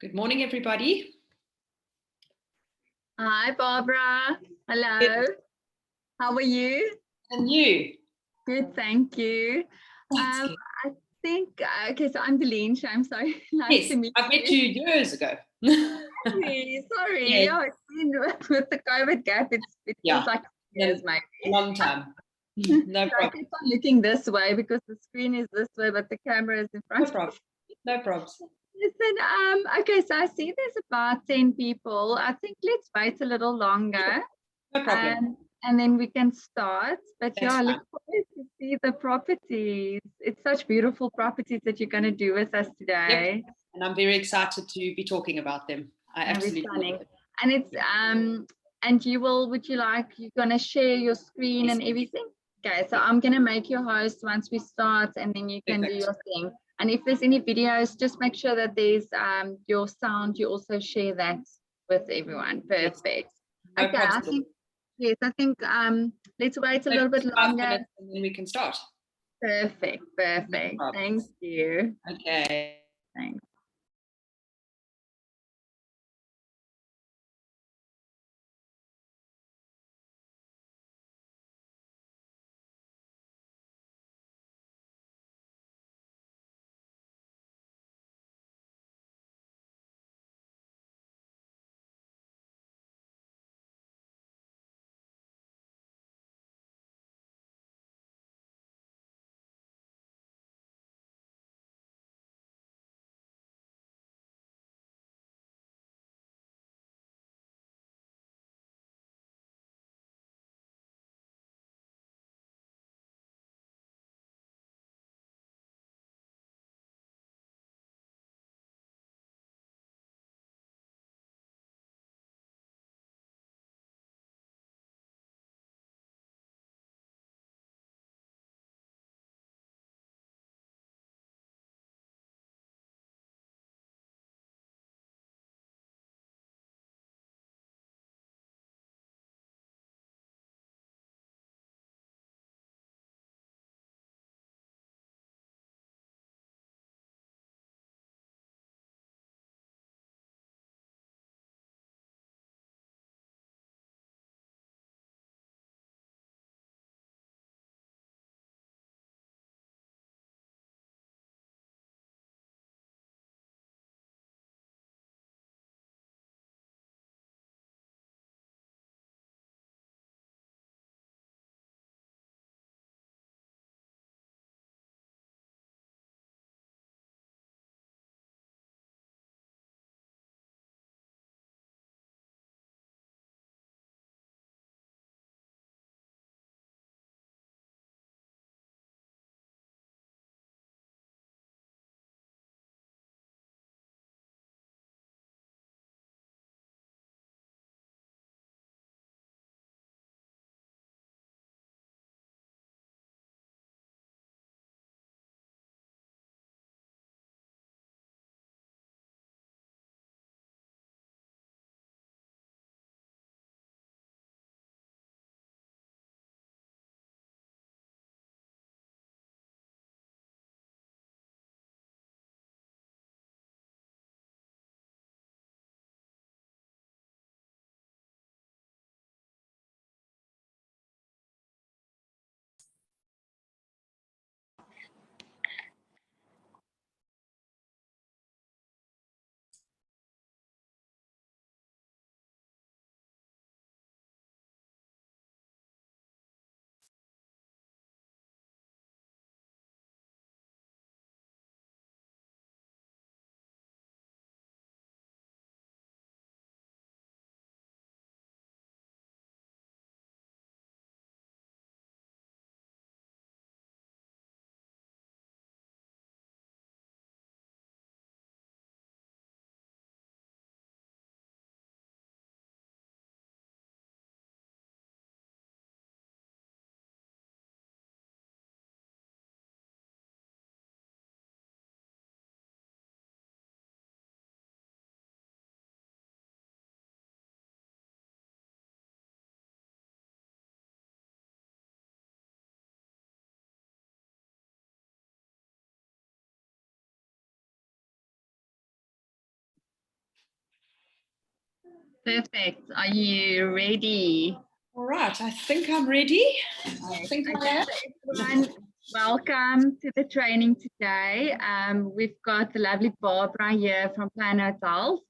Good morning, everybody. Hi, Barbara. Hello. Good. How are you? And you? Good, thank you. That's good. I think, okay, so I'm Deline. I'm sorry. Nice Yes, to meet I met you. you years ago. Sorry. Yes. Oh, it's been with the COVID gap, it Yeah, feels like years, maybe. a long time. No So I problem. keep on looking this way because the screen is this way, but the camera is in No front. problem. No problems. Listen, okay, so I see there's about 10 people. I think let's wait a little longer. No problem. And then we can start. But That's yeah, fine. look forward to see the properties. It's such beautiful properties that you're going to do with us today. Yep. And I'm very excited to be talking about them. I It'll be absolutely love stunning. it. And it's and would you like, you're going to share your screen Yes. and everything? Okay, so I'm going to make you host once we start, and then you can do Perfect. your thing. And if there's any videos, just make sure that there's your sound, you also share that with everyone. Perfect. No Okay, I problem. think yes, I think let's wait a Maybe little bit 5 longer. minutes and then we can start. Perfect, perfect. No problem. Thank you. Okay. Thanks. Perfect. Are you ready? All right, I think I'm ready. I think I am. Everyone, welcome to the training today. We've got the lovely Barbara here from Plan Hotels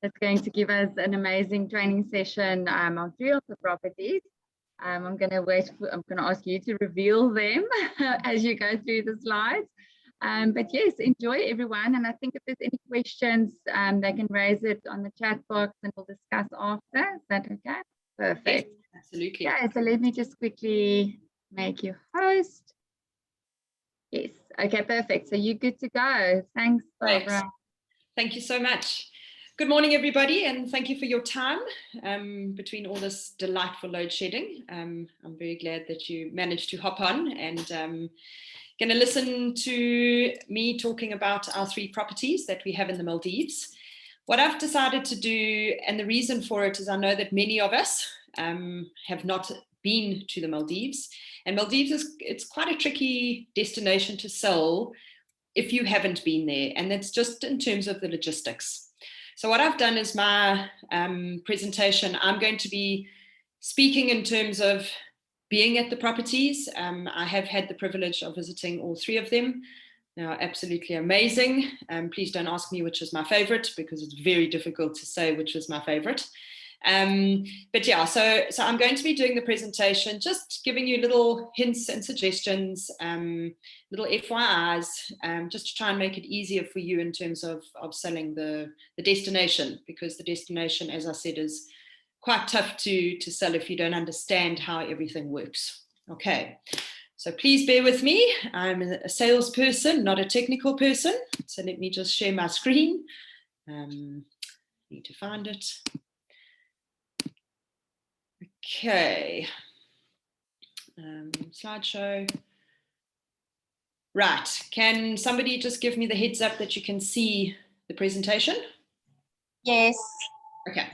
that's going to give us an amazing training session on 3 of the properties. I'm going to ask you to reveal them as you go through the slides. But yes, enjoy everyone. And I think if there's any questions, they can raise it on the chat box and we'll discuss after. Is that okay? Perfect. Yes, absolutely. Yeah, so let me just quickly make you host. Yes, okay, perfect. So you're good to go. Thanks, Barbara. Thank you so much. Good morning, everybody, and thank you for your time between all this delightful load shedding. I'm very glad that you managed to hop on and going to listen to me talking about our 3 properties that we have in the Maldives. What I've decided to do, and the reason for it is I know that many of us have not been to the Maldives, and Maldives it's quite a tricky destination to sell if you haven't been there, and that's just in terms of the logistics. So what I've done is my presentation, I'm going to be speaking in terms of being at the properties. I have had the privilege of visiting all 3 of them. They are absolutely amazing. Please don't ask me which is my favorite because it's very difficult to say which is my favorite. But yeah, so I'm going to be doing the presentation, just giving you little hints and suggestions, little FYIs, just to try and make it easier for you in terms of selling the destination, because the destination, as I said, is quite tough to sell if you don't understand how everything works. Okay, so please bear with me. I'm a salesperson, not a technical person. So let me just share my screen. Need to find it. Okay, slideshow. Right, can somebody just give me the heads up that you can see the presentation? Yes. Okay,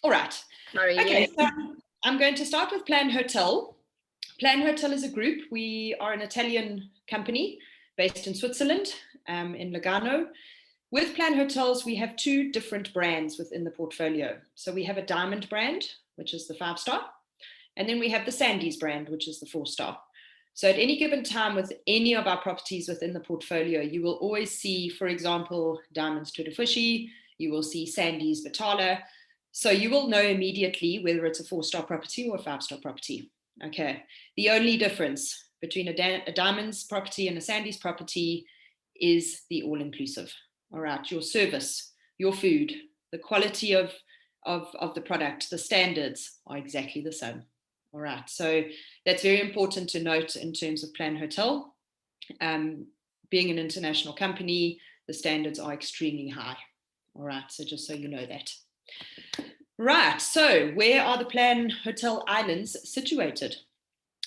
all right. Sorry, Okay, yes. so I'm going to start with Plan Hotel. Plan Hotel is a group. We are an Italian company based in Switzerland, in Lugano. With Plan Hotels, we have 2 different brands within the portfolio. So we have a Diamond brand, which is the 5-star, and then we have the Sandy's brand, which is the 4-star. So at any given time with any of our properties within the portfolio, you will always see, for example, Diamond's Tudafushi, you will see Sandy's Vitala. So you will know immediately whether it's a 4-star property or a 5-star property. Okay. The only difference between a Diamond's property and a Sandy's property is the all-inclusive. All right. Your service, your food, the quality of the product, the standards are exactly the same. All right. So that's very important to note in terms of Plan Hotel. Being an international company, the standards are extremely high. All right. So just so you know that. Right, so where are the Plan Hotel Islands situated?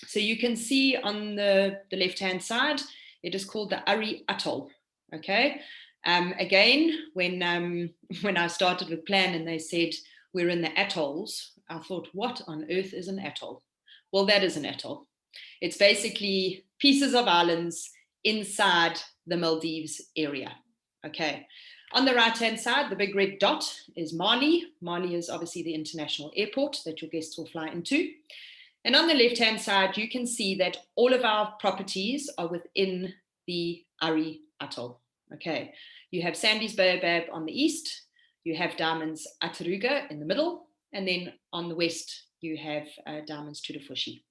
So you can see on the left-hand side, it is called the Ari Atoll, okay? Again, when I started with Plan and they said, we're in the atolls, I thought, what on earth is an atoll? Well, that is an atoll. It's basically pieces of islands inside the Maldives area, okay? On the right-hand side, the big red dot is Mali. Mali is obviously the international airport that your guests will fly into. And on the left-hand side, you can see that all of our properties are within the Ari Atoll. Okay, you have Sandy's Baobab on the east, you have Diamond's Ataruga in the middle, and then on the west, you have Diamond's Tudafushi.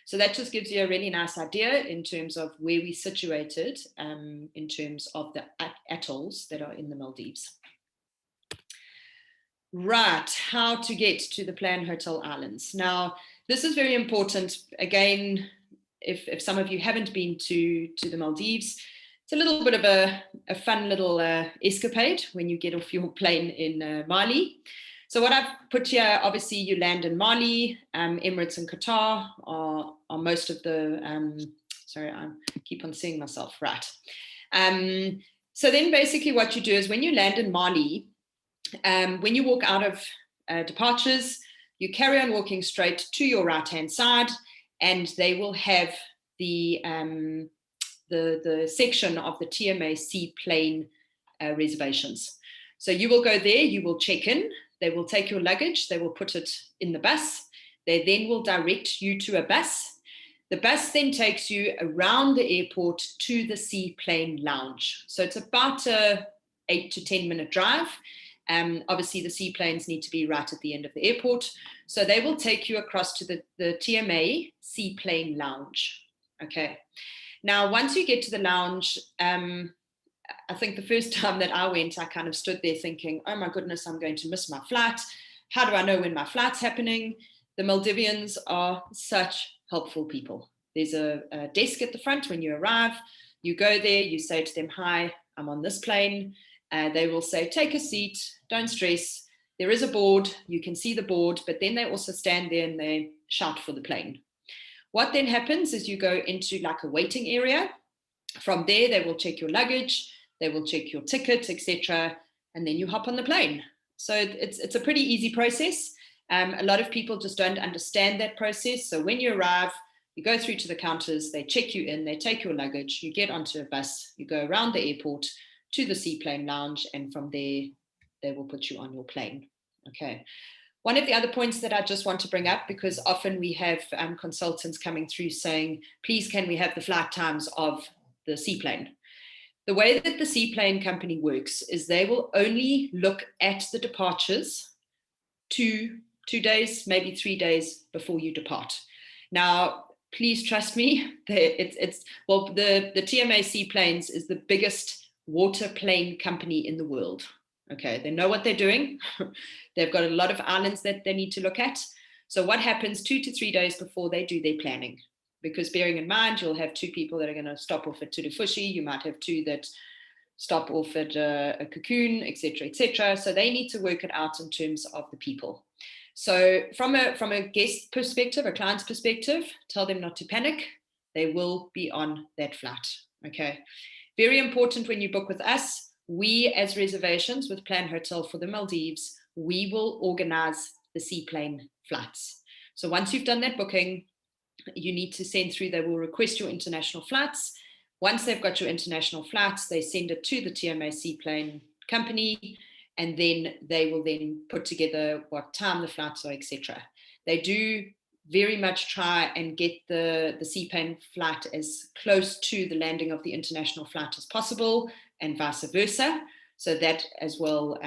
So that just gives you a really nice idea in terms of where we're situated in terms of the atolls that are in the Maldives. Right, how to get to the Plan Hotel Islands. Now, this is very important. Again, if some of you haven't been to the Maldives, it's a little bit of a fun little escapade when you get off your plane in Mali. So what I've put here, obviously you land in Mali, Emirates and Qatar are most of the, sorry, I keep on seeing myself, right. So then basically what you do is when you land in Mali, when you walk out of departures, you carry on walking straight to your right-hand side and they will have the section of the TMA seaplane reservations. So you will go there, you will check in. They will take your luggage, they will put it in the bus. They then will direct you to a bus. The bus then takes you around the airport to the seaplane lounge. So it's about a 8 to 10 minute drive. Obviously, the seaplanes need to be right at the end of the airport. So they will take you across to the TMA seaplane lounge. Okay. Now, once you get to the lounge, I think the first time that I went, I kind of stood there thinking, oh my goodness, I'm going to miss my flight. How do I know when my flight's happening? The Maldivians are such helpful people. There's a desk at the front when you arrive. You go there, you say to them, hi, I'm on this plane. They will say, take a seat, don't stress. There is a board, you can see the board, but then they also stand there and they shout for the plane. What then happens is you go into like a waiting area. From there, they will check your luggage, they will check your ticket, etc., and then you hop on the plane. So it's a pretty easy process. A lot of people just don't understand that process. So when you arrive, you go through to the counters, they check you in, they take your luggage, you get onto a bus, you go around the airport to the seaplane lounge, and from there, they will put you on your plane. Okay. One of the other points that I just want to bring up, because often we have consultants coming through saying, please, can we have the flight times of the seaplane? The way that the seaplane company works is they will only look at the departures 2 days, maybe 3 days before you depart. Now, please trust me, the TMA Seaplanes is the biggest water plane company in the world. Okay, they know what they're doing. They've got a lot of islands that they need to look at. So what happens 2 to 3 days before they do their planning? Because bearing in mind, you'll have 2 people that are going to stop off at Tudufushi. You might have 2 that stop off at a Cocoon, etc., etc. So they need to work it out in terms of the people. So from a guest perspective, a client's perspective, tell them not to panic. They will be on that flight. Okay. Very important when you book with us. We, as reservations with Plan Hotel for the Maldives, we will organize the seaplane flights. So once you've done that booking, you need to send through, they will request your international flights. Once they've got your international flights, they send it to the TMA Seaplane company, and then they will then put together what time the flights are, etc. They do very much try and get the seaplane flight as close to the landing of the international flight as possible, and vice versa. So that as well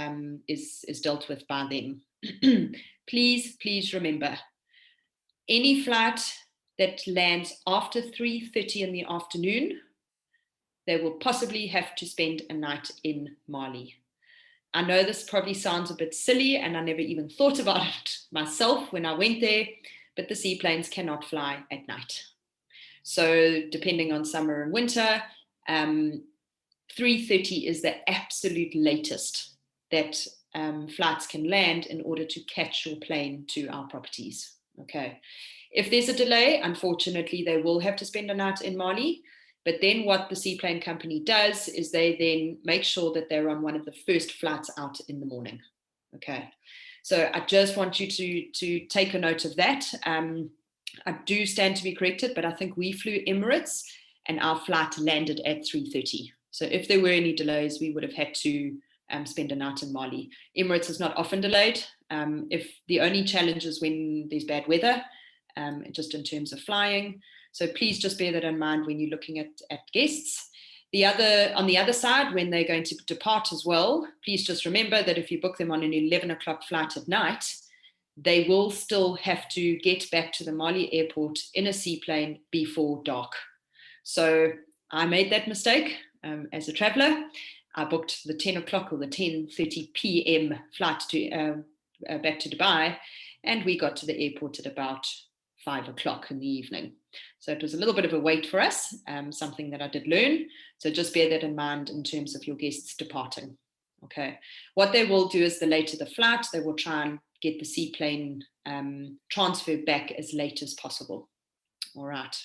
is dealt with by them. Please remember, any flight that lands after 3:30 in the afternoon, they will possibly have to spend a night in Mali. I know this probably sounds a bit silly, and I never even thought about it myself when I went there, but the seaplanes cannot fly at night. So depending on summer and winter, 3:30 is the absolute latest that flights can land in order to catch your plane to our properties. Okay. If there's a delay, unfortunately, they will have to spend a night in Mali. But then what the seaplane company does is they then make sure that they're on one of the first flights out in the morning. Okay. So I just want you to take a note of that. I do stand to be corrected, but I think we flew Emirates and our flight landed at 3:30. So if there were any delays, we would have had to spend a night in Mali. Emirates is not often delayed. If the only challenge is when there's bad weather, just in terms of flying. So please just bear that in mind when you're looking at guests. On the other side, when they're going to depart as well, please just remember that if you book them on an 11 o'clock flight at night, they will still have to get back to the Mali airport in a seaplane before dark. So I made that mistake as a traveler. I booked the 10 o'clock or the 10:30 p.m. flight to back to Dubai, and we got to the airport at about 5 o'clock in the evening. So it was a little bit of a wait for us, something that I did learn. So just bear that in mind in terms of your guests departing. Okay. What they will do is the later the flight, they will try and get the seaplane transferred back as late as possible. All right.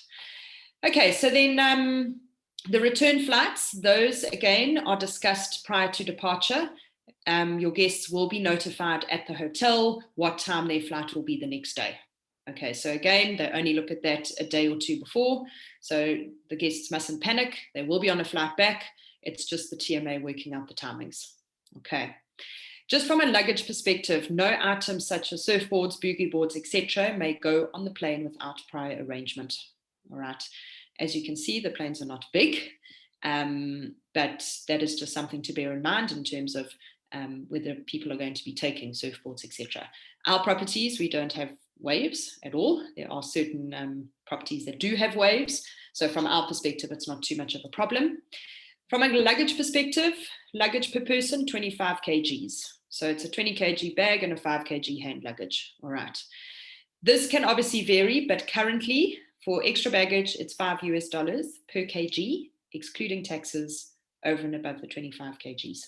Okay, so then the return flights, those again are discussed prior to departure. Your guests will be notified at the hotel what time their flight will be the next day. Okay, so again, they only look at that a day or two before. So the guests mustn't panic. They will be on a flight back. It's just the TMA working out the timings. Okay. Just from a luggage perspective, no items such as surfboards, boogie boards, etc. may go on the plane without prior arrangement. All right. As you can see, the planes are not big, but that is just something to bear in mind in terms of whether people are going to be taking surfboards, etc. Our properties, we don't have waves at all. There are certain properties that do have waves. So from our perspective, it's not too much of a problem. From a luggage perspective, luggage per person, 25 kgs. So it's a 20 kg bag and a 5 kg hand luggage. All right. This can obviously vary, but currently for extra baggage, it's $5 per kg, excluding taxes over and above the 25 kgs.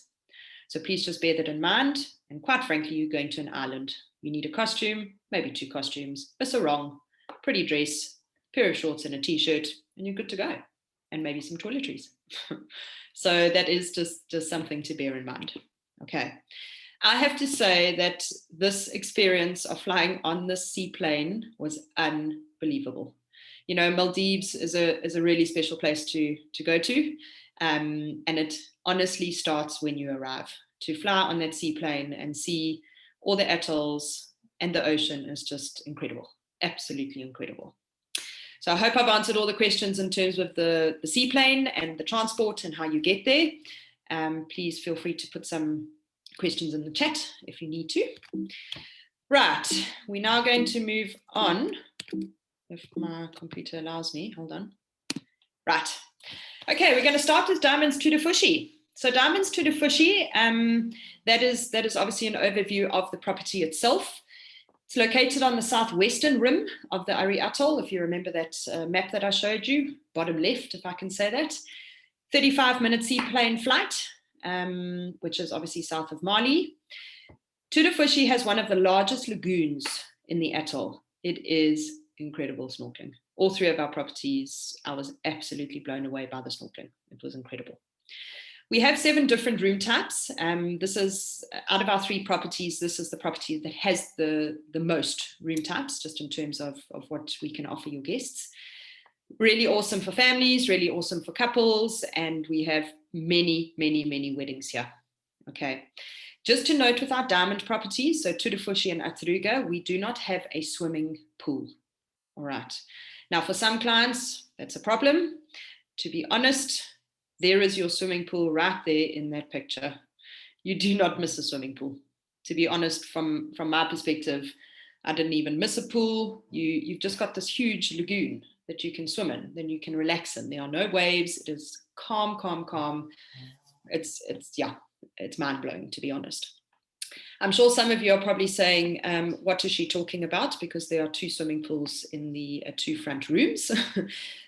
So please just bear that in mind. And quite frankly, you're going to an island. You need a costume, maybe 2 costumes, a sarong, pretty dress, pair of shorts and a t-shirt, and you're good to go. And maybe some toiletries. So that is just something to bear in mind. Okay. I have to say that this experience of flying on this seaplane was unbelievable. You know, Maldives is a really special place to go to. And it honestly starts when you arrive. To fly on that seaplane and see all the atolls and the ocean is just incredible. Absolutely incredible. So I hope I've answered all the questions in terms of the seaplane and the transport and how you get there. Please feel free to put some questions in the chat if you need to. Right, we're now going to move on, if my computer allows me. Hold on. Right. Okay, we're going to start with Diamonds to the Fushi. So Diamonds to the Fushi, that is obviously an overview of the property itself. It's located on the southwestern rim of the Ari Atoll, if you remember that map that I showed you, bottom left, if I can say that. 35-minute seaplane flight, which is obviously south of Mali. Tudafushi has one of the largest lagoons in the atoll. It is incredible snorkeling. All 3 of our properties, I was absolutely blown away by the snorkeling. It was incredible. We have 7 different room types. This is, out of our 3 properties, this is the property that has the most room types, just in terms of what we can offer your guests. Really awesome for families, really awesome for couples, and we have many, many, many weddings here. Okay. Just to note with our diamond properties, so Tudafushi and Atruga, we do not have a swimming pool. All right. Now, for some clients, that's a problem. To be honest, there is your swimming pool right there in that picture. You do not miss a swimming pool. To be honest, from my perspective, I didn't even miss a pool. You've just got this huge lagoon that you can swim in, then you can relax in. There are no waves. It is calm, calm, calm. It's mind-blowing, to be honest. I'm sure some of you are probably saying, what is she talking about? Because there are 2 swimming pools in the 2 front rooms.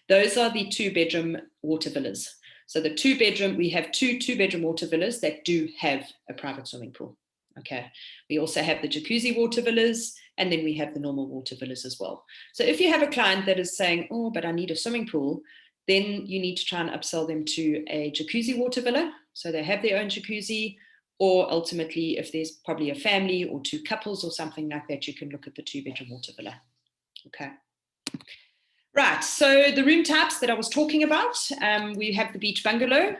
Those are the 2-bedroom water villas. So the 2-bedroom, we have 2 2-bedroom water villas that do have a private swimming pool. Okay. We also have the jacuzzi water villas, and then we have the normal water villas as well. So if you have a client that is saying, oh, but I need a swimming pool, then you need to try and upsell them to a jacuzzi water villa. So they have their own jacuzzi, or ultimately, if there's probably a family or 2 couples or something like that, you can look at the 2-bedroom water villa. Okay. Right, so the room types that I was talking about, we have the beach bungalow,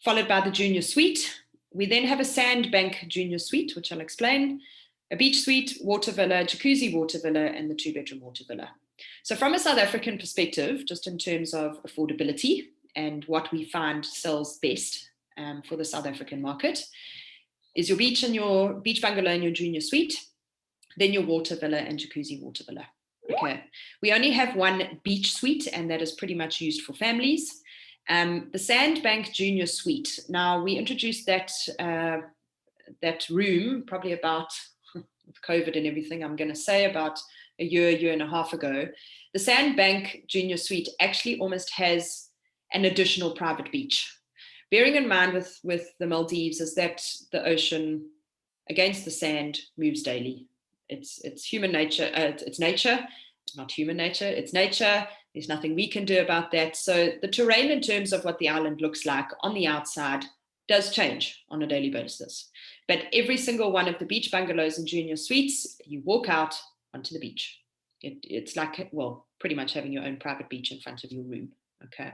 followed by the junior suite. We then have a sandbank junior suite, which I'll explain, a beach suite, water villa, jacuzzi water villa, and the 2-bedroom water villa. So from a South African perspective, just in terms of affordability and what we find sells best for the South African market, is your beach and your beach bungalow and your junior suite, then your water villa and jacuzzi water villa. Okay, we only have 1 beach suite, and that is pretty much used for families. The Sandbank Junior Suite. Now, we introduced that room probably about, with COVID and everything, I'm going to say about a year and a half ago. The Sandbank Junior Suite actually almost has an additional private beach. Bearing in mind with the Maldives is that the ocean against the sand moves daily. It's human nature, it's nature, not human nature, it's nature. There's nothing we can do about that. So the terrain in terms of what the island looks like on the outside does change on a daily basis. But every single one of the beach bungalows and junior suites, you walk out onto the beach. It's like, well, pretty much having your own private beach in front of your room. Okay.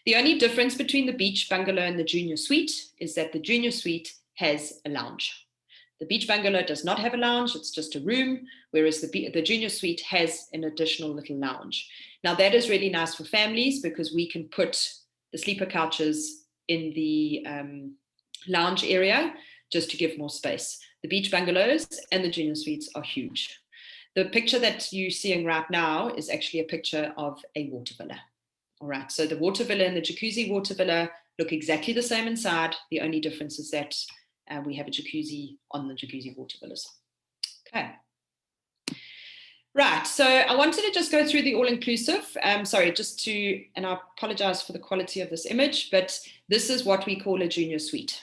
The only difference between the beach bungalow and the junior suite is that the junior suite has a lounge. The beach bungalow does not have a lounge, it's just a room, whereas the junior suite has an additional little lounge. Now that is really nice for families because we can put the sleeper couches in the lounge area just to give more space. The beach bungalows and the junior suites are huge. The picture that you're seeing right now is actually a picture of a water villa. All right, so the water villa and the jacuzzi water villa look exactly the same inside. The only difference is that we have a jacuzzi on the jacuzzi water villas. Okay. Right, so I wanted to just go through the all-inclusive. Sorry, and I apologize for the quality of this image, but this is what we call a junior suite.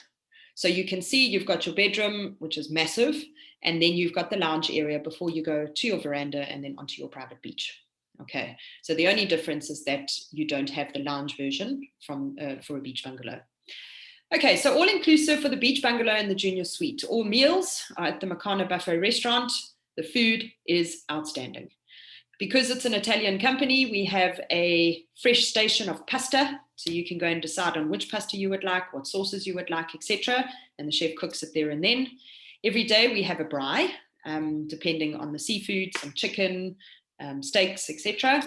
So you can see you've got your bedroom, which is massive, and then you've got the lounge area before you go to your veranda and then onto your private beach. Okay, so the only difference is that you don't have the lounge version for a beach bungalow. Okay, so all-inclusive for the beach bungalow and the junior suite. All meals are at the Meccano Buffet restaurant. The food is outstanding. Because it's an Italian company, we have a fresh station of pasta, so you can go and decide on which pasta you would like, what sauces you would like, etc. And the chef cooks it there and then. Every day we have a braai, depending on the seafood, some chicken, steaks, etc.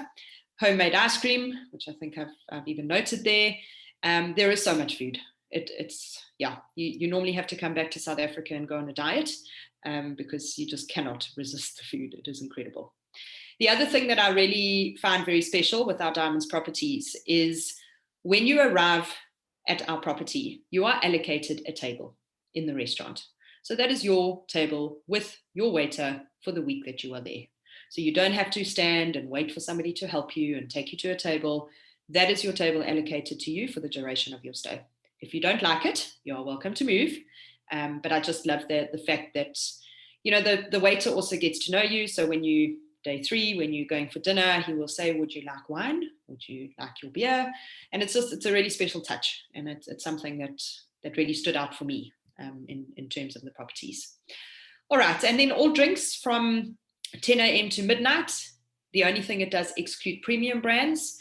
Homemade ice cream, which I think I've even noted there. There is so much food. You normally have to come back to South Africa and go on a diet because you just cannot resist the food. It is incredible. The other thing that I really find very special with our Diamonds properties is when you arrive at our property, you are allocated a table in the restaurant. So that is your table with your waiter for the week that you are there. So you don't have to stand and wait for somebody to help you and take you to a table. That is your table allocated to you for the duration of your stay. If you don't like it, you are welcome to move. But I just love the fact that, the waiter also gets to know you. So day 3, when you're going for dinner, he will say, would you like wine? Would you like your beer? And it's a really special touch. And it's something that really stood out for me in terms of the properties. All right. And then all drinks from 10 a.m. to midnight. The only thing it does exclude premium brands.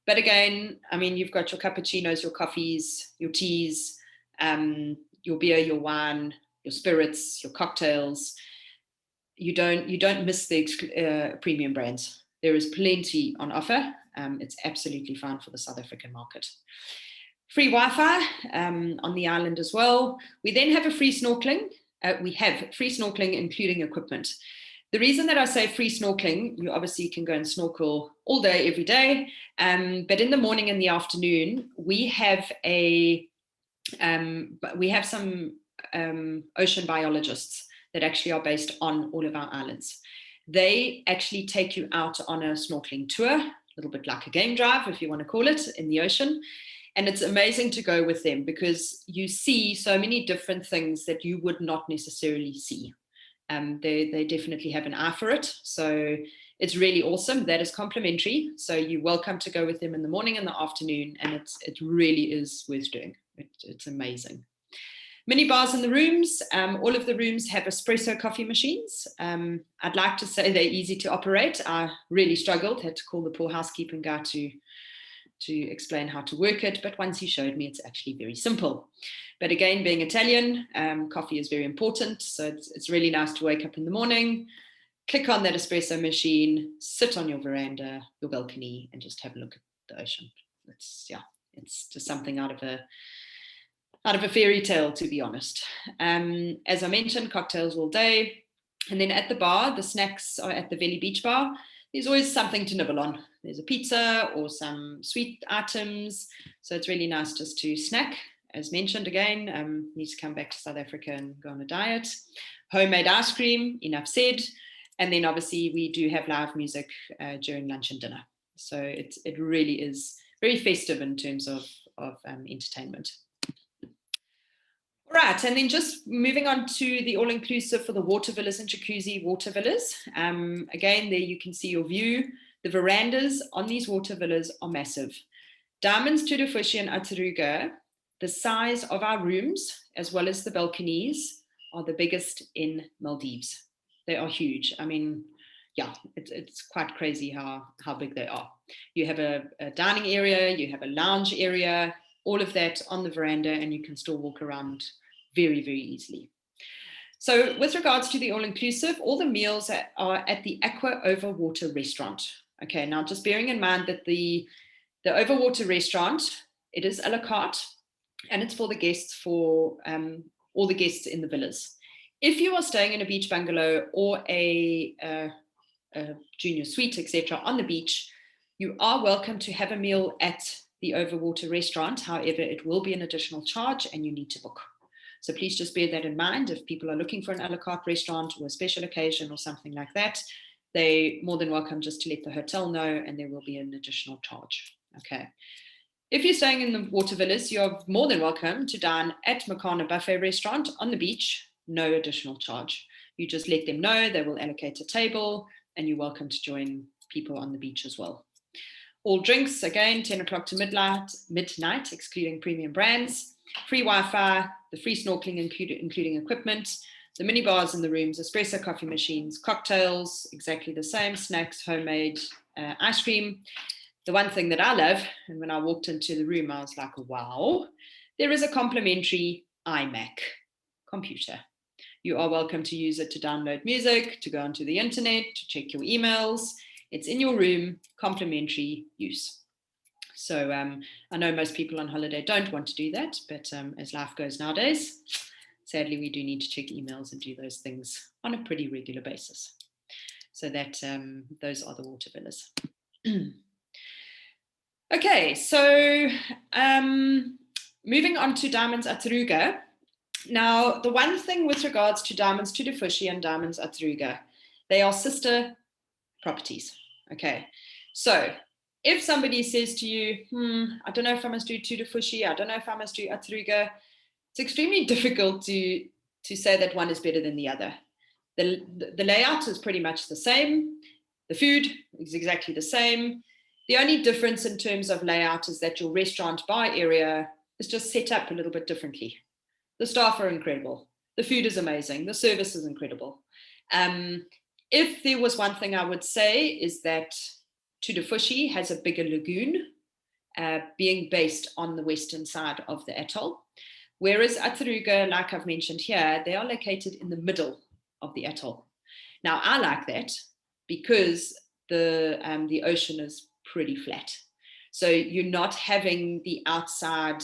But again, I mean, you've got your cappuccinos, your coffees, your teas, your beer, your wine, your spirits, your cocktails. You don't miss the premium brands. There is plenty on offer. It's absolutely fine for the South African market. Free Wi-Fi on the island as well. We then have a free snorkeling. We have free snorkeling, including equipment. The reason that I say free snorkeling, you obviously can go and snorkel all day, every day. But in the morning and the afternoon, we have some ocean biologists that actually are based on all of our islands. They actually take you out on a snorkeling tour, a little bit like a game drive, if you want to call it, in the ocean. And it's amazing to go with them because you see so many different things that you would not necessarily see. They definitely have an eye for it. So it's really awesome. That is complimentary. So you're welcome to go with them in the morning and the afternoon. And it really is worth doing. It's amazing. Mini bars in the rooms. All of the rooms have espresso coffee machines. I'd like to say they're easy to operate. I really struggled, had to call the poor housekeeping guy to explain how to work it. But once he showed me, it's actually very simple. But again, being Italian, coffee is very important. So it's really nice to wake up in the morning, click on that espresso machine, sit on your veranda, your balcony, and just have a look at the ocean. It's just something out of a fairy tale, to be honest. As I mentioned, cocktails all day. And then at the bar, the snacks are at the Valley Beach Bar. There's always something to nibble on. There's a pizza or some sweet items. So it's really nice just to snack. As mentioned again, need to come back to South Africa and go on a diet. Homemade ice cream, enough said. And then obviously we do have live music during lunch and dinner. So it really is very festive in terms of entertainment. Right, and then just moving on to the all-inclusive for the water villas and jacuzzi water villas. Again, there you can see your view. The verandas on these water villas are massive. Diamonds, Tudufushi and Ataruga, the size of our rooms, as well as the balconies, are the biggest in Maldives. They are huge. I mean, yeah, it's quite crazy how big they are. You have a dining area, you have a lounge area, all of that on the veranda, and you can still walk around very, very easily. So with regards to the all-inclusive, all the meals are at the Aqua Overwater restaurant. Okay, now just bearing in mind that the Overwater restaurant, it is a la carte, and it's for the guests, for all the guests in the villas. If you are staying in a beach bungalow or a junior suite, etc., on the beach, you are welcome to have a meal at the Overwater restaurant. However, it will be an additional charge and you need to book. So please just bear that in mind. If people are looking for an a la carte restaurant or a special occasion or something like that, they're more than welcome just to let the hotel know, and there will be an additional charge. Okay. If you're staying in the water villas, you're more than welcome to dine at Makana Buffet Restaurant on the beach, no additional charge. You just let them know, they will allocate a table, and you're welcome to join people on the beach as well. All drinks, again, 10 o'clock to midnight, excluding premium brands, free Wi-Fi, the free snorkeling including equipment, the mini bars in the rooms, espresso coffee machines, cocktails, exactly the same, snacks, homemade, ice cream. The one thing that I love, and when I walked into the room, I was like, wow, there is a complimentary iMac computer. You are welcome to use it to download music, to go onto the internet, to check your emails. It's in your room, complimentary use. So I know most people on holiday don't want to do that, but as life goes nowadays, sadly, we do need to check emails and do those things on a pretty regular basis. So that those are the water villas. Okay, so moving on to Diamonds Atruga. Now, the one thing with regards to Diamonds Tudufushi and Diamonds Atruga, they are sister properties. Okay, so if somebody says to you, I don't know if I must do Tudufushi, I don't know if I must do Atruga, it's extremely difficult to say that one is better than the other. The layout is pretty much the same. The food is exactly the same. The only difference in terms of layout is that your restaurant bar area is just set up a little bit differently. The staff are incredible. The food is amazing. The service is incredible. If there was one thing I would say is that Tudufushi has a bigger lagoon, being based on the western side of the atoll. Whereas Atruga, like I've mentioned here, they are located in the middle of the atoll. Now, I like that because the ocean is pretty flat. So you're not having the outside,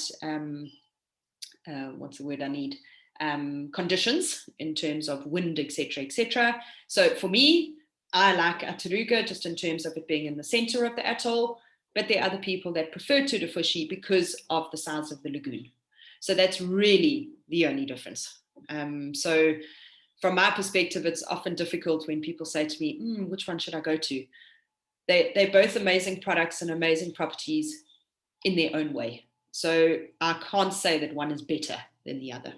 what's the word I need? Conditions in terms of wind, etc., etc. So for me, I like Atruga just in terms of it being in the center of the atoll, but there are other people that prefer Tudufushi because of the size of the lagoon. So that's really the only difference. So from my perspective, it's often difficult when people say to me, which one should I go to? They're both amazing products and amazing properties in their own way. So I can't say that one is better than the other.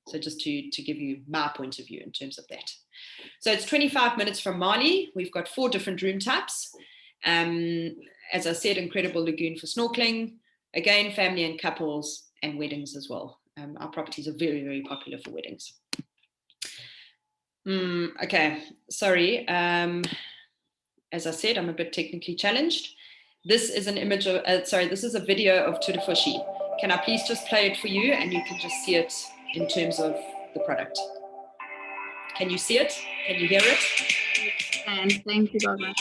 So just to give you my point of view in terms of that. So it's 25 minutes from Mali. We've got 4 different room types. As I said, incredible lagoon for snorkeling. Again, family and couples and weddings as well. Our properties are very, very popular for weddings. Okay, sorry. As I said, I'm a bit technically challenged. This is an image of, this is a video of Tudufushi. Can I please just play it for you and you can just see it in terms of the product. Can you see it? Can you hear it? And thank you, Barbara.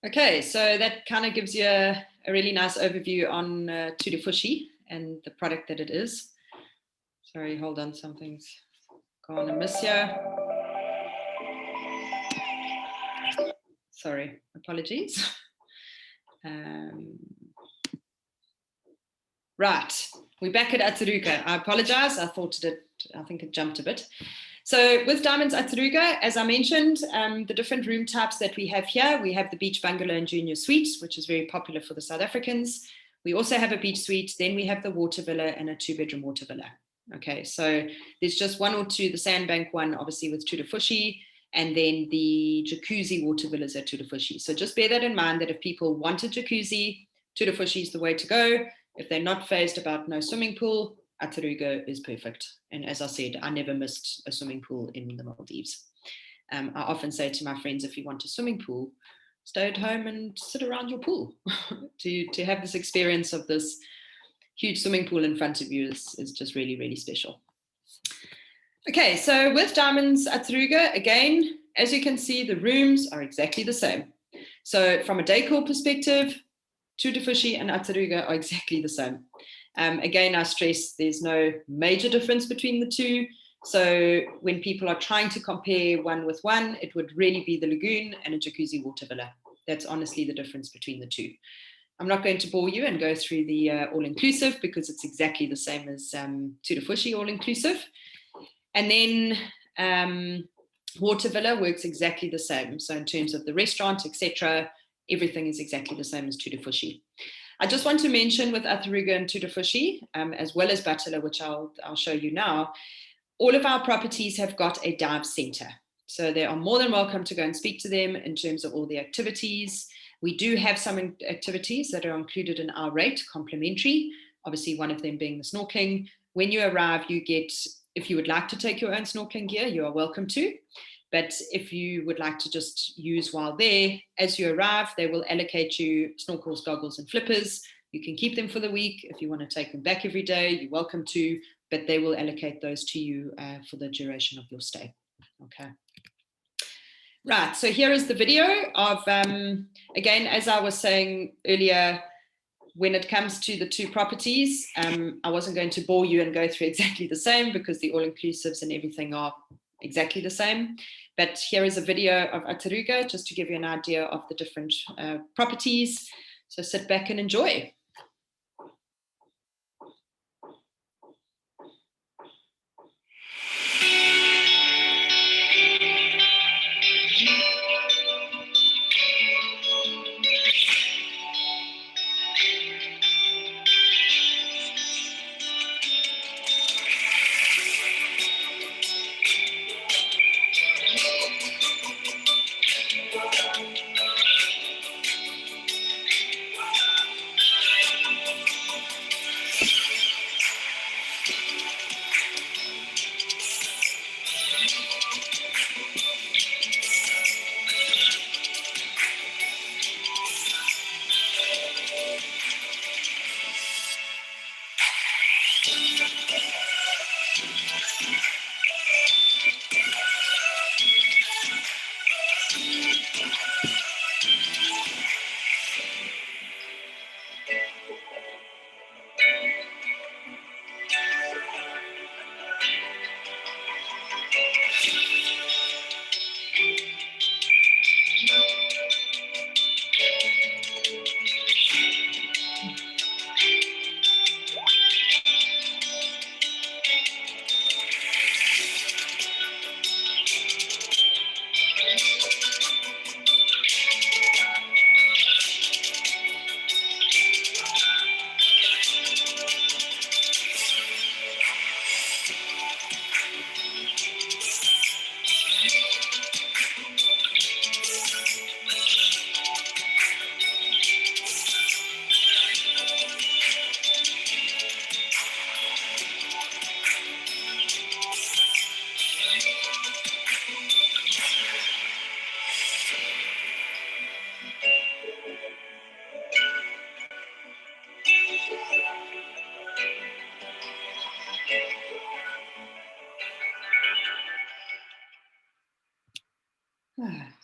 Okay, so that kind of gives you a really nice overview on Tudefushi and the product that it is. Sorry, hold on, something's gone amiss here. Sorry, apologies. Right, we're back at Ataruga. I apologize, I think it jumped a bit. So with Diamonds Ataruga, as I mentioned, the different room types that we have here, we have the beach bungalow and junior suites, which is very popular for the South Africans. We also have a beach suite, then we have the water villa and a 2-bedroom water villa. Okay, so there's just one or two, the sandbank one, obviously with Tudefushi, and then the jacuzzi water villas at Tudefushi. So just bear that in mind that if people want a jacuzzi, Tudefushi is the way to go. If they're not phased about no swimming pool, Ataruga is perfect. And as I said, I never missed a swimming pool in the Maldives. I often say to my friends, if you want a swimming pool, stay at home and sit around your pool. to have this experience of this huge swimming pool in front of you is just really, really special. Okay, so with Diamonds Ataruga, again, as you can see, the rooms are exactly the same. So from a decor perspective, Tudefushi and Ataruga are exactly the same. Again, I stress there's no major difference between the two. So when people are trying to compare one with one, it would really be the lagoon and a jacuzzi water villa. That's honestly the difference between the two. I'm not going to bore you and go through the all-inclusive because it's exactly the same as Tudefushi all-inclusive. And then water villa works exactly the same. So in terms of the restaurant, etc., everything is exactly the same as Tudefushi. I just want to mention with Ataruga and Tudefushi, as well as Batala, which I'll show you now, all of our properties have got a dive center. So they are more than welcome to go and speak to them in terms of all the activities. We do have some activities that are included in our rate, complimentary, obviously one of them being the snorkeling. When you arrive, you get, if you would like to take your own snorkeling gear, you are welcome to. But if you would like to just use while there, as you arrive, they will allocate you snorkels, goggles, and flippers. You can keep them for the week. If you want to take them back every day, you're welcome to, but they will allocate those to you for the duration of your stay. Okay. Right, so here is the video of, again, as I was saying earlier, when it comes to the two properties, I wasn't going to bore you and go through exactly the same because the all-inclusives and everything are exactly the same. But here is a video of Ataruga just to give you an idea of the different properties. So sit back and enjoy.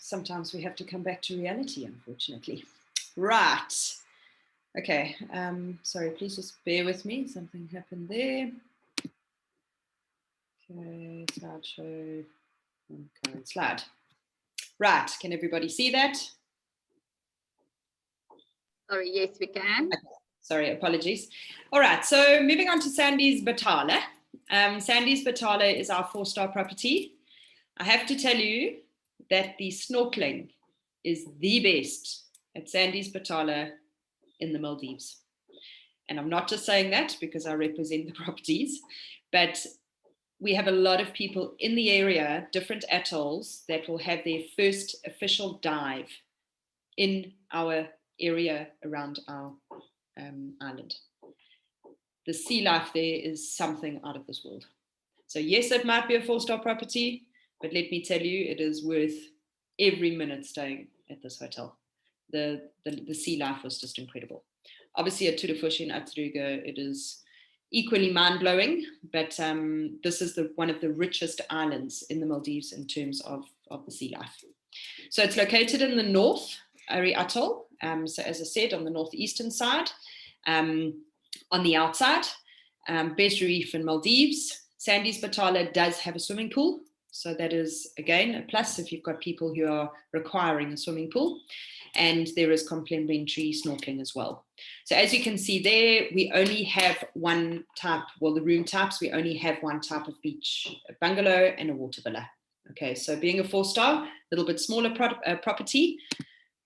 sometimes we have to come back to reality, unfortunately. Right. Okay. Sorry, please just bear with me. Something happened there. Okay, slideshow, current slide. Right, can everybody see that? Sorry, yes, we can. Okay. Sorry, apologies. All right, so moving on to Sandy's Batala. Sandy's Batala is our 4-star property. I have to tell you that the snorkeling is the best at Sandy's Batala in the Maldives. And I'm not just saying that because I represent the properties, but we have a lot of people in the area, different atolls, that will have their first official dive in our area around our island. The sea life there is something out of this world. So yes, it might be a 4-star property, but let me tell you, it is worth every minute staying at this hotel. The sea life was just incredible. Obviously at Tudafushi and Atruga, it is equally mind-blowing, but this is one of the richest islands in the Maldives in terms of the sea life. So it's located in the north, Ari Atoll. So as I said, on the northeastern side, on the outside, best reef in Maldives. Sandy's Batala does have a swimming pool. So that is, again, a plus if you've got people who are requiring a swimming pool. And there is complimentary snorkeling as well. So as you can see there, we only have one type, well, the room types, we only have one type of beach, a bungalow and a water villa. Okay, so being a 4-star, a little bit smaller property,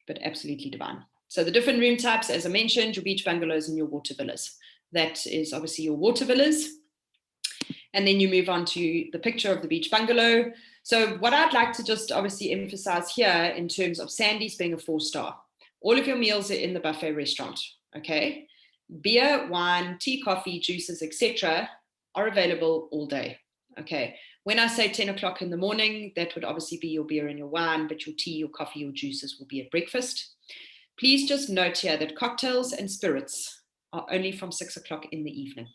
but absolutely divine. So the different room types, as I mentioned, your beach bungalows and your water villas. That is obviously your water villas. And then you move on to the picture of the beach bungalow. So what I'd like to just obviously emphasize here in terms of Sandy's being a 4-star, all of your meals are in the buffet restaurant, okay? Beer, wine, tea, coffee, juices, etc. are available all day, okay? When I say 10 o'clock in the morning, that would obviously be your beer and your wine, but your tea, your coffee, your juices will be at breakfast. Please just note here that cocktails and spirits are only from 6 o'clock in the evening,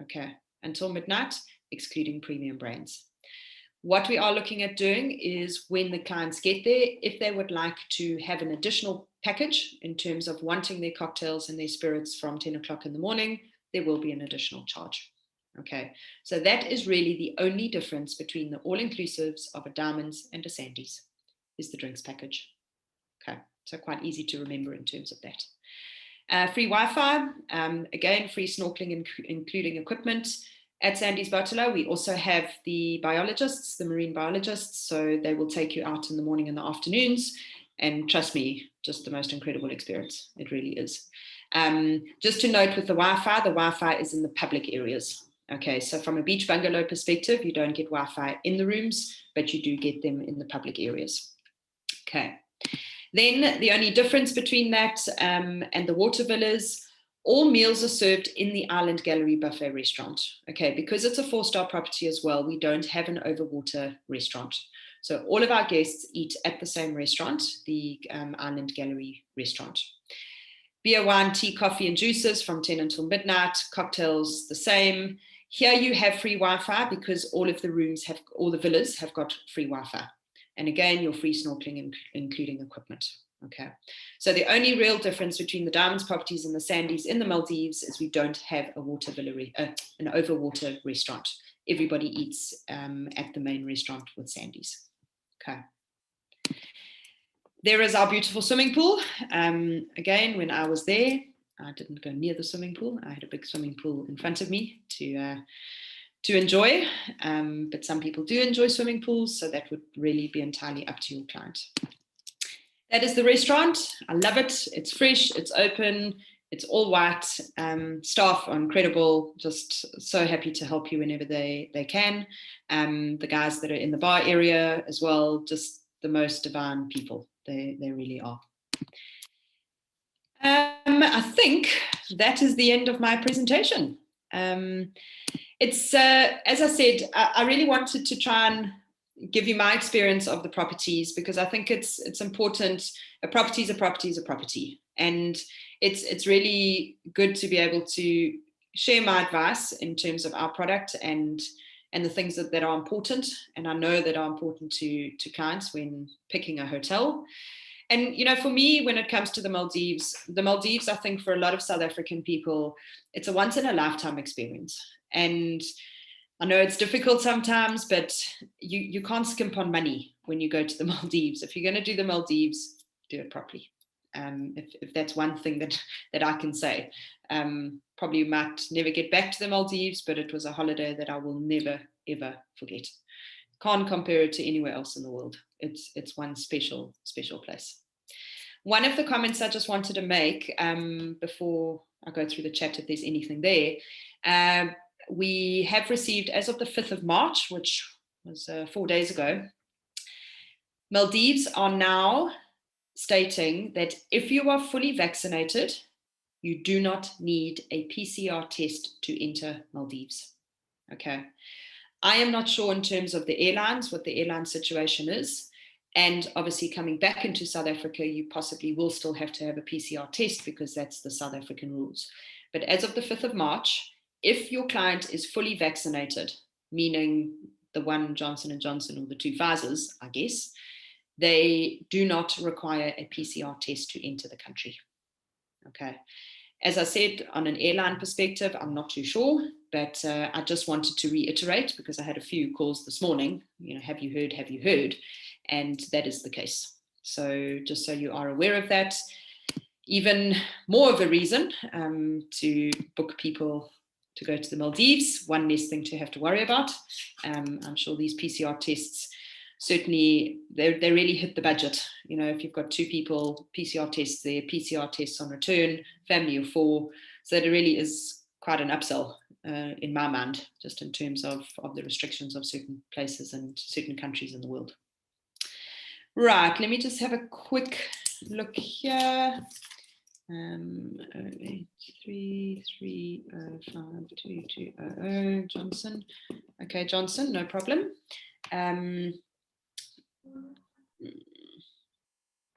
okay? Until midnight, excluding premium brands. What we are looking at doing is when the clients get there, if they would like to have an additional package in terms of wanting their cocktails and their spirits from 10 o'clock in the morning, there will be an additional charge. Okay, so that is really the only difference between the all-inclusives of a Diamonds and a Sandy's is the drinks package. Okay, so quite easy to remember in terms of that. Free Wi-Fi, again, free snorkeling including equipment. At Sandy's Batala, we also have the biologists, the marine biologists, so they will take you out in the morning and the afternoons, and trust me, just the most incredible experience. It really is. Just to note with the Wi-Fi is in the public areas. Okay, so from a beach bungalow perspective, you don't get Wi-Fi in the rooms, but you do get them in the public areas. Okay. Then the only difference between that and the water villas, all meals are served in the Island Gallery buffet restaurant. Okay, because it's a 4-star property as well, we don't have an overwater restaurant. So all of our guests eat at the same restaurant, the Island Gallery restaurant. Beer, wine, tea, coffee, and juices from 10 until midnight. Cocktails, the same. Here you have free Wi-Fi because all of the rooms have, all the villas have got free Wi-Fi. And again, your free snorkeling, including equipment. Okay, so the only real difference between the Diamonds properties and the Sandy's in the Maldives is we don't have a water villa, an overwater restaurant. Everybody eats at the main restaurant with Sandy's. Okay. There is our beautiful swimming pool. Again, when I was there, I didn't go near the swimming pool. I had a big swimming pool in front of me to enjoy, but some people do enjoy swimming pools, so that would really be entirely up to your client. That is the restaurant. I love it. It's fresh, it's open, it's all white. Staff are incredible, just so happy to help you whenever they can. The guys that are in the bar area as well, just the most divine people. They really are. I think that is the end of my presentation. It's, as I said, I really wanted to try and give you my experience of the properties because I think it's important. A property is a property is a property. And it's really good to be able to share my advice in terms of our product and and the things that are important, and I know that are important to clients when picking a hotel. And, you know, for me, when it comes to the Maldives, I think for a lot of South African people, it's a once in a lifetime experience. And I know it's difficult sometimes, but you can't skimp on money when you go to the Maldives. If you're going to do the Maldives, do it properly. If that's one thing that I can say. Probably might never get back to the Maldives, but it was a holiday that I will never, ever forget. Can't compare it to anywhere else in the world. It's one special place. One of the comments I just wanted to make before I go through the chat, if there's anything there, we have received, as of the 5th of March, which was 4 days ago, Maldives are now stating that if you are fully vaccinated, you do not need a PCR test to enter Maldives. Okay. I am not sure in terms of the airlines, what the airline situation is. And obviously coming back into South Africa, you possibly will still have to have a PCR test because that's the South African rules. But as of the 5th of March, if your client is fully vaccinated, meaning the one Johnson & Johnson or the 2 Pfizers, I guess, they do not require a PCR test to enter the country. Okay. As I said, on an airline perspective, I'm not too sure, but I just wanted to reiterate because I had a few calls this morning, you know, have you heard? Have you heard? And that is the case. So just so you are aware of that, even more of a reason to book people to go to the Maldives, one less thing to have to worry about. I'm sure these PCR tests, certainly they really hit the budget. You know, if you've got 2 people, PCR tests there, PCR tests on return, family of 4. So it really is quite an upsell in my mind, just in terms of the restrictions of certain places and certain countries in the world. Right, let me just have a quick look here. 083305220 Johnson. Okay, Johnson, no problem.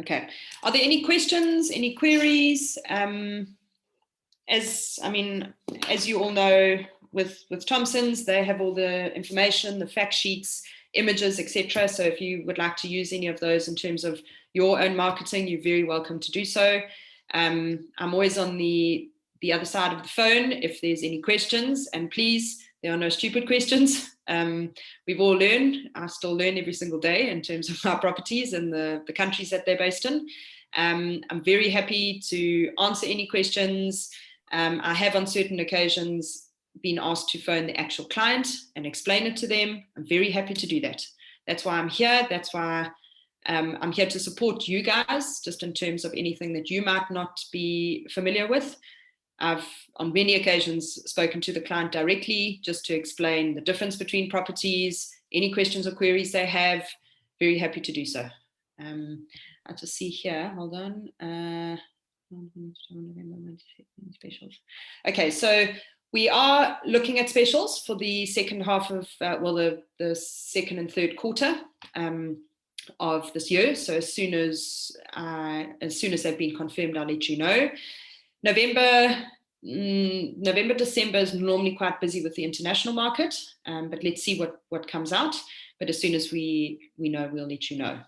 Okay, are there any questions, any queries? As you all know, with Thompson's, they have all the information, the fact sheets, images, etc. So if you would like to use any of those in terms of your own marketing, you're very welcome to do so. I'm always on the other side of the phone if there's any questions, and please, there are no stupid questions. We've all learned. I still learn every single day in terms of our properties and the countries that they're based in. I'm very happy to answer any questions. I have on certain occasions been asked to phone the actual client and explain it to them. I'm very happy to do that. That's why I'm here. That's why I'm here to support you guys, just in terms of anything that you might not be familiar with. I've on many occasions spoken to the client directly just to explain the difference between properties, any questions or queries they have. Very happy to do so. I'll just see here, hold on. Specials. Okay, so we are looking at specials for the second half of, the second and third quarter of this year. So as soon as they've been confirmed, I'll let you know. November, December is normally quite busy with the international market, but let's see what comes out. But as soon as we know, we'll let you know.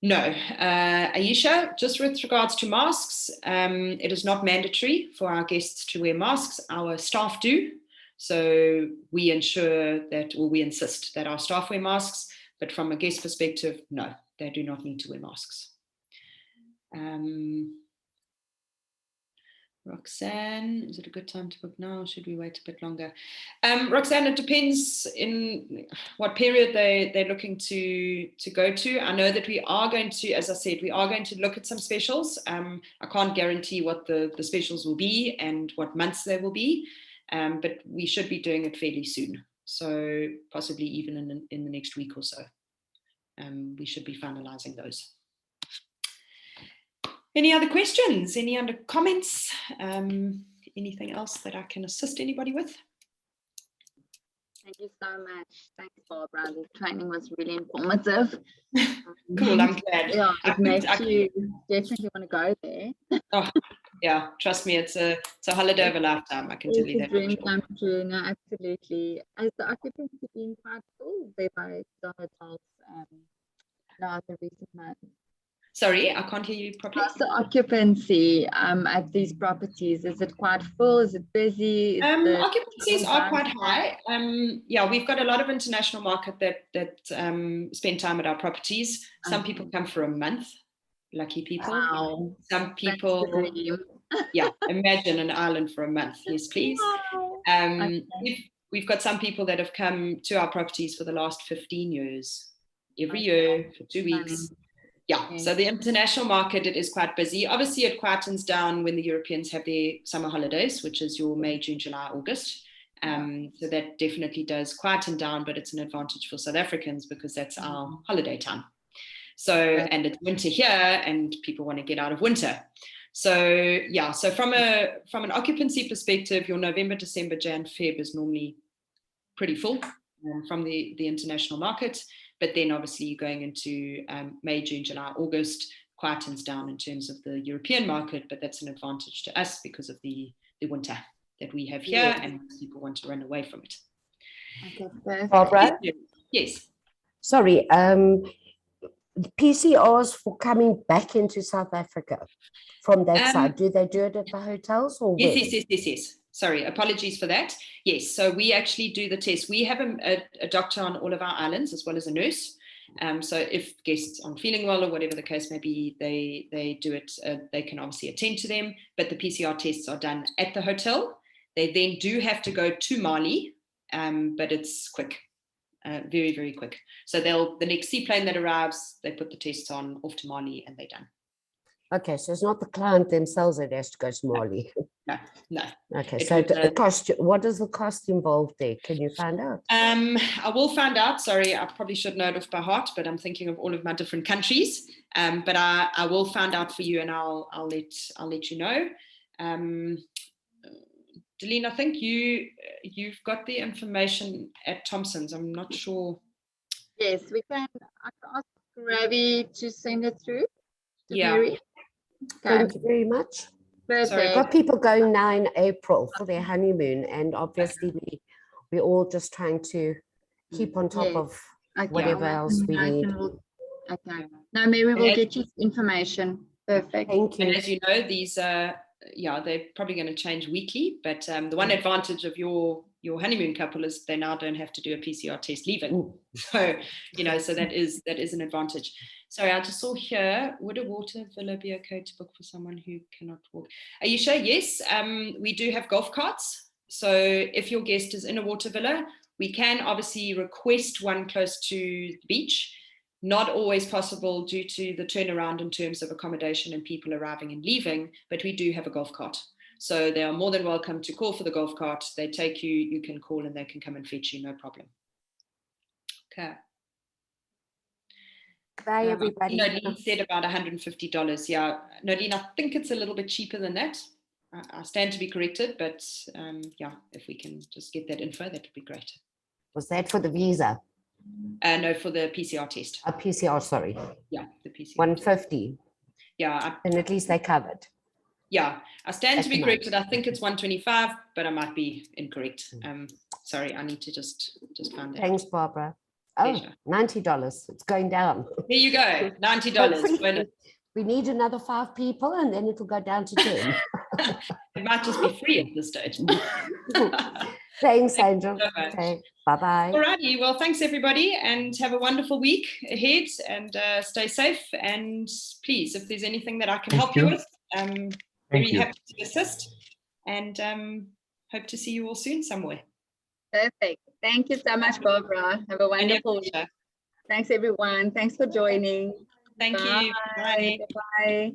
No, Aisha, just with regards to masks, it is not mandatory for our guests to wear masks. Our staff do. So we ensure that, or we insist that our staff wear masks, but from a guest perspective, no, they do not need to wear masks. Roxanne, is it a good time to book now, or should we wait a bit longer? Roxanne, it depends in what period they're looking to go to. I know that we are going to, as I said, we are going to look at some specials. I can't guarantee what the specials will be and what months they will be, but we should be doing it fairly soon. So possibly even in the next week or so. We should be finalizing those. Any other questions? Any other comments? Anything else that I can assist anybody with? Thank you so much. Thanks, Barbara. The training was really informative. Cool, I'm glad. Yeah, it makes you definitely want to go there. Oh, Yeah, trust me, it's a holiday of a lifetime. I can tell you It's a that for dream sure. come true. No, absolutely. Has the occupancy been quite full there by the hotels now in the recent months? Sorry, I can't hear you properly. How's the occupancy at these properties? Is it quite full? Is it busy? Is the Occupancies are quite high. Yeah, we've got a lot of international market that spend time at our properties. Some people come for a month, lucky people. Wow. Some people, yeah, imagine an island for a month. Yes, please. Wow. We've got some people that have come to our properties for the last 15 years, every year for 2 weeks. Yeah, so the international market, it is quite busy. Obviously, it quietens down when the Europeans have their summer holidays, which is your May, June, July, August. So that definitely does quieten down, but it's an advantage for South Africans because that's our holiday time. So, and it's winter here and people want to get out of winter. So yeah, so from an occupancy perspective, your November, December, Jan, Feb is normally pretty full from the international market. But then obviously you're going into May, June, July, August, quietens down in terms of the European market, but that's an advantage to us because of the winter that we have here, and people want to run away from it. Okay, Barbara? Yes. Sorry, PCRs for coming back into South Africa from that side, do they do it at the hotels or where? Yes. Sorry, apologies for that. Yes, so we actually do the test. We have a doctor on all of our islands as well as a nurse. So if guests aren't feeling well or whatever the case may be, they do it. They can obviously attend to them, but the PCR tests are done at the hotel. They then do have to go to Mali, but it's quick, very, very quick. So the next seaplane that arrives, they put the tests on, off to Mali, and they're done. Okay, so it's not the client themselves that has to go to Mali. No. Okay, so the cost, what does the cost involved there? Can you find out? I will find out. Sorry, I probably should know it off by heart, but I'm thinking of all of my different countries. But I will find out for you, and I'll let you know. Delene, I think you've got the information at Thompson's. I'm not sure. Yes, I can ask Ravi to send it through. Yeah. Mary. Thank you very much. Perfect. Got people going now in April for their honeymoon, and obviously we're all just trying to keep on top of whatever else we need. Okay. Now Mary will get you information. Perfect. Thank you. And as you know, these they're probably going to change weekly, but the one advantage of your honeymoon couple is they now don't have to do a PCR test leaving. So, so that is an advantage. Sorry, I just saw here, would a water villa be okay to book for someone who cannot walk? Are you sure? Yes, we do have golf carts. So if your guest is in a water villa, we can obviously request one close to the beach. Not always possible due to the turnaround in terms of accommodation and people arriving and leaving, but we do have a golf cart. So they are more than welcome to call for the golf cart. They take you, you can call and they can come and fetch you, no problem. Okay. Bye, everybody. Nadine said about $150. Yeah, Nadine, I think it's a little bit cheaper than that. I stand to be corrected, but yeah, if we can just get that info, that would be great. Was that for the visa? No, for the PCR test. A PCR, sorry. Yeah, the PCR. 150. Yeah. And at least they covered. Yeah, I stand to be corrected. I think it's 125, but I might be incorrect. Sorry, I need to just find out. Thanks, Barbara. Oh, $90. It's going down. Here you go, $90. We need another 5 people, and then it'll go down to 10. It might just be free at this stage. Thanks, Angel. So okay, bye-bye. All righty. Well, thanks, everybody, and have a wonderful week ahead, and stay safe. And please, if there's anything that I can help you with, very happy to assist. And hope to see you all soon somewhere. Perfect. Thank you so much, Barbara. Have a wonderful week. Thanks, everyone. Thanks for joining. Thank you. Bye. Bye.